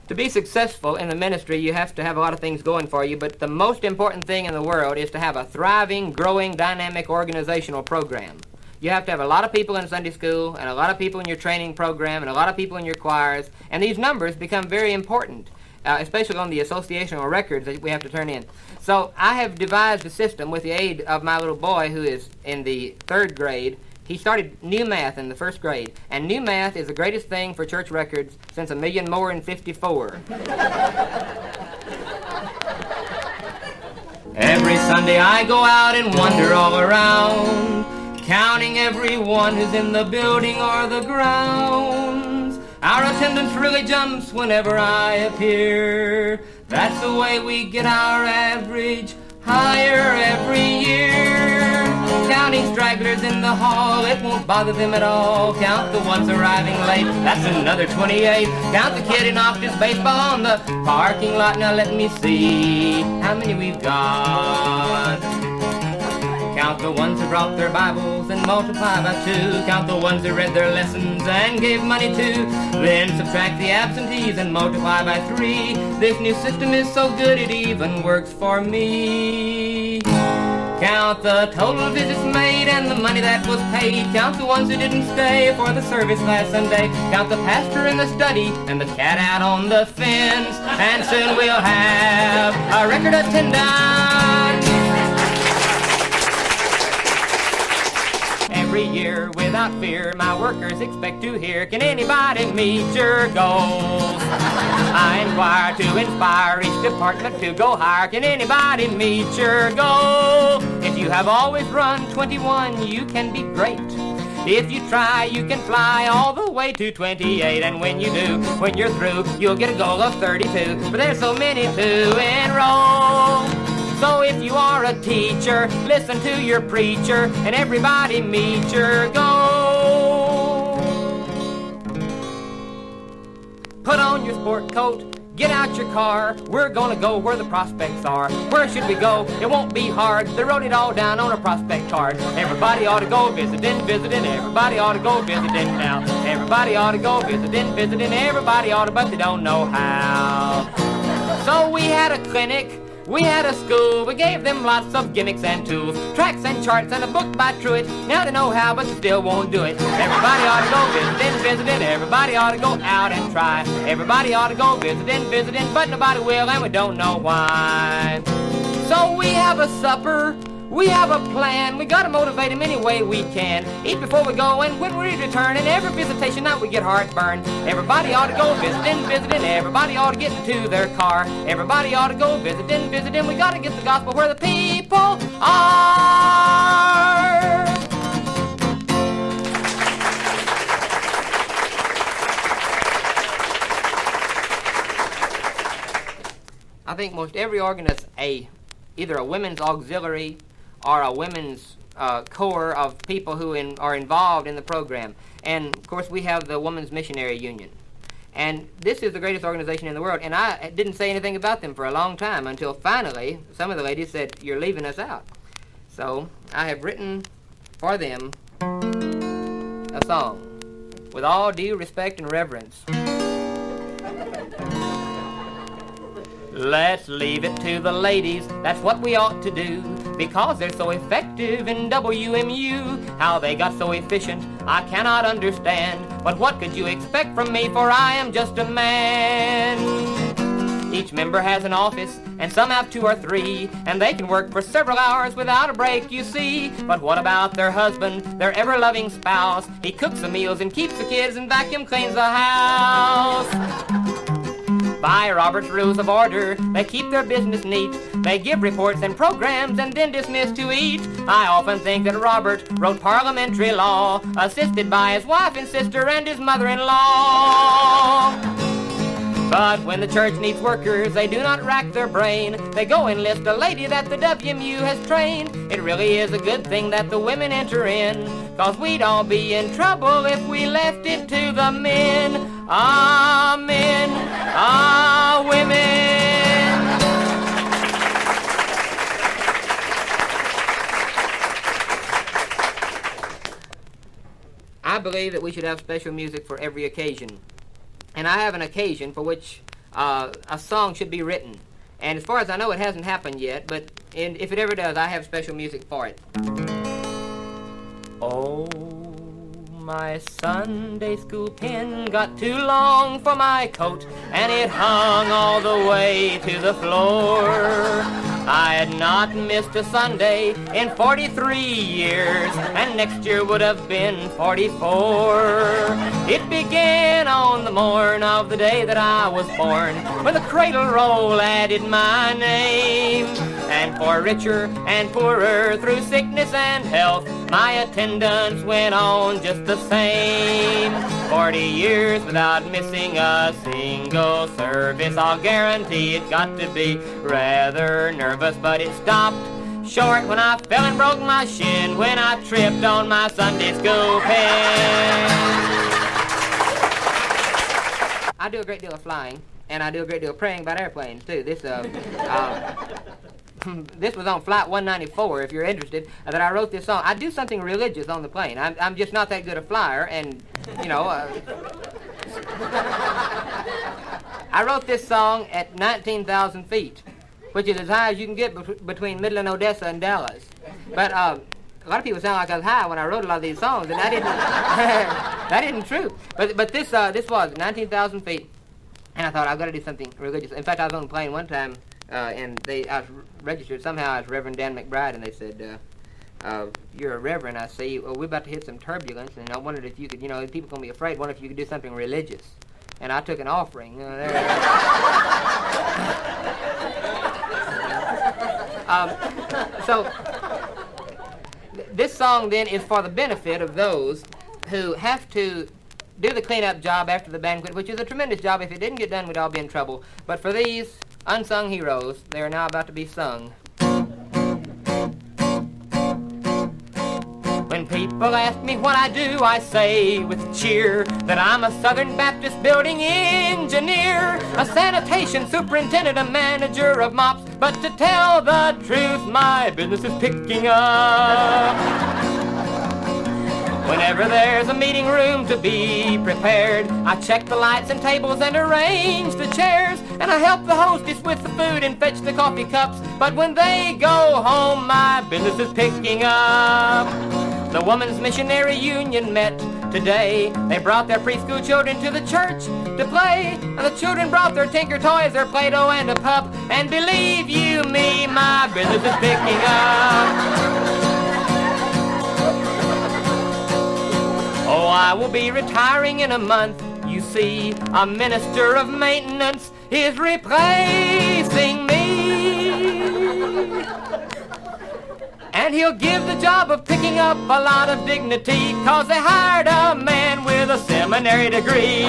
To be successful in the ministry, you have to have a lot of things going for you, but the most important thing in the world is to have a thriving, growing, dynamic organizational program. You have to have a lot of people in Sunday school, and a lot of people in your training program, and a lot of people in your choirs, and these numbers become very important, especially on the associational records that we have to turn in. So I have devised a system with the aid of my little boy who is in the 3rd grade. He started new math in the 1st grade, and new math is the greatest thing for church records since 1,000,000 more in 54. Every Sunday I go out and wander all around, counting everyone who's in the building or the grounds. Our attendance really jumps whenever I appear. That's the way we get our average higher every year. Counting stragglers in the hall, it won't bother them at all. Count the ones arriving late, that's another 28. Count the kid who knocked his baseball on the parking lot. Now let me see how many we've got. Count the ones who brought their Bibles and multiply by 2. Count the ones who read their lessons and gave money to. Then subtract the absentees and multiply by 3. This new system is so good it even works for me. Count the total visits made and the money that was paid. Count the ones who didn't stay for the service last Sunday. Count the pastor in the study and the cat out on the fence. And soon we'll have a record attendance. Every year, without fear, my workers expect to hear, can anybody meet your goals? I inquire to inspire each department to go higher. Can anybody meet your goal? If you have always run 21, you can be great. If you try, you can fly all the way to 28. And when you do, when you're through, you'll get a goal of 32. But there's so many to enroll. So if you are a teacher, listen to your preacher, and everybody meet your goal. Put on your sport coat, get out your car. We're gonna go where the prospects are. Where should we go? It won't be hard. They wrote it all down on a prospect card. Everybody ought to go visiting. Everybody ought to go visiting now. Everybody ought to go visiting. Everybody ought to, but they don't know how. So we had a clinic. We had a school, we gave them lots of gimmicks and tools, tracks and charts and a book by Truett. Now they know how, but they still won't do it. Everybody ought to go visiting, everybody ought to go out and try. Everybody ought to go visiting, but nobody will, and we don't know why. So we have a supper, we have a plan, we gotta motivate them any way we can. Eat before we go, and when we return, and every visitation night we get heartburn. Everybody ought to go visiting, everybody ought to get into their car. Everybody ought to go visiting, we gotta get the gospel where the people are. I think most every organ is either a women's auxiliary or a women's corps of people who are involved in the program. And, of course, we have the Women's Missionary Union. And this is the greatest organization in the world. And I didn't say anything about them for a long time until finally some of the ladies said, you're leaving us out. So I have written for them a song, with all due respect and reverence. Let's leave it to the ladies, that's what we ought to do, because they're so effective in WMU. How they got so efficient, I cannot understand, but what could you expect from me, for I am just a man. Each member has an office, and some have 2 or 3, and they can work for several hours without a break, you see. But what about their husband, their ever-loving spouse? He cooks the meals and keeps the kids and vacuum cleans the house. By Robert's Rules of Order, they keep their business neat. They give reports and programs and then dismiss to eat. I often think that Robert wrote parliamentary law, assisted by his wife and sister and his mother-in-law. But when the church needs workers, they do not rack their brain. They go enlist a lady that the WMU has trained. It really is a good thing that the women enter in, 'cause we'd all be in trouble if we left it to the men. Ah, men, ah, women. I believe that we should have special music for every occasion. And I have an occasion for which a song should be written. And as far as I know, it hasn't happened yet, but if it ever does, I have special music for it. Oh, my Sunday school pin got too long for my coat, and it hung all the way to the floor. I had not missed a Sunday in 43 years, and next year would have been 44. It began on the morn of the day that I was born, when the cradle roll added my name. And for richer and poorer, through sickness and health, my attendance went on just the same. 40 years without missing a single service, I'll guarantee it got to be rather nervous, but it stopped short when I fell and broke my shin when I tripped on my Sunday school pin. I do a great deal of flying, and I do a great deal of praying about airplanes too. This was on Flight 194, if you're interested, that I wrote this song. I do something religious on the plane. I'm just not that good a flyer, and, you know, I wrote this song at 19,000 feet, which is as high as you can get between Midland, Odessa, and Dallas. But a lot of people sound like I was high when I wrote a lot of these songs, and that isn't true. But this was 19,000 feet, and I thought, I've got to do something religious. In fact, I was on the plane one time, and I was registered somehow as Reverend Dan McBride, and they said, you're a reverend, I see. Well, we're about to hit some turbulence, and I wondered if you could, people going to be afraid, wonder if you could do something religious. And I took an offering. So this song then is for the benefit of those who have to do the cleanup job after the banquet, which is a tremendous job. If it didn't get done, we'd all be in trouble. But for these unsung heroes, they are now about to be sung. When people ask me what I do, I say with cheer that I'm a Southern Baptist building engineer, a sanitation superintendent, a manager of mops. But to tell the truth, my business is picking up. Whenever there's a meeting room to be prepared, I check the lights and tables and arrange the chairs, and I help the hostess with the food and fetch the coffee cups. But when they go home, my business is picking up. The Woman's Missionary Union met today. They brought their preschool children to the church to play, and the children brought their Tinker toys, their Play-Doh, and a pup. And believe you me, my business is picking up. Oh, I will be retiring in a month. You see, a minister of maintenance is replacing me. And he'll give the job of picking up a lot of dignity, 'cause they hired a man with a seminary degree.